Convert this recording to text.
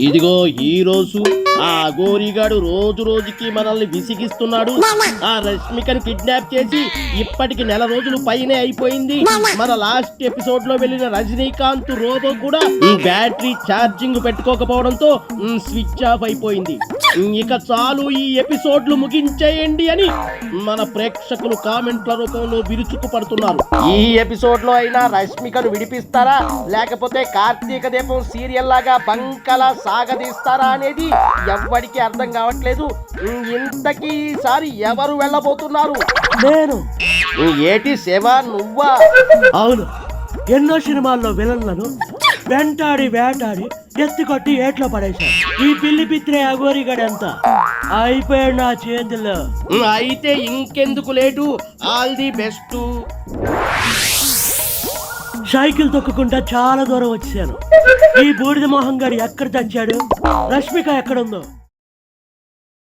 ఇదిగో ఈ రోజు ఆ అఘోరిగాడు రోజు రోజుకి మనల్ని విసిగిస్తున్నాడు. ఆ రష్మికని కిడ్నాప్ చేసి ఇప్పటికి 1 రోజులు పైనే అయిపోయింది. మన లాస్ట్ ఎపిసోడ్ లో వెళ్ళిన రజనీకాంత్ రోబో కూడా ఈ బ్యాటరీ ఛార్జింగ్ పెట్టుకోకపోవడంతో స్విచ్ ఆఫ్ అయిపోయింది. ఇక చాలు, ఈ ఎపిసోడ్లు ముగించేయండి అని మన ప్రేక్షకులు కామెంట్ల రూపంలో విరుచుకు పడుతున్నారు. ఈ ఎపిసోడ్ లో అయినా రష్మికను విడిపిస్తారా, లేకపోతే కార్తీక దీపం సీరియల్ లాగా బంకలా సాగదీస్తారా అనేది ఎవ్వడికి అర్థం కావట్లేదు. ఇంతకీ ఈసారి ఎవరు వెళ్ళబోతున్నారు? నేను. ఏటి శివ, నువ్వా? అవును, ఎన్నో సినిమాల్లో విలన్లను వెంటాడి వేటాడి ఎత్తుకొట్టి ఏట్లో పడేశాను. ఈ పిల్లి పిత్రే అఘోరిగాడంతా అయిపోయాడు నా చేతుల్లో. అయితే ఇంకెందుకు late, all the best. Cycle తొక్కుకుంటా చాలా దూరం వచ్చాను. ఈ బూడిద మోహన్ గారు ఎక్కడ తెచ్చాడు? రష్మిక ఎక్కడుందో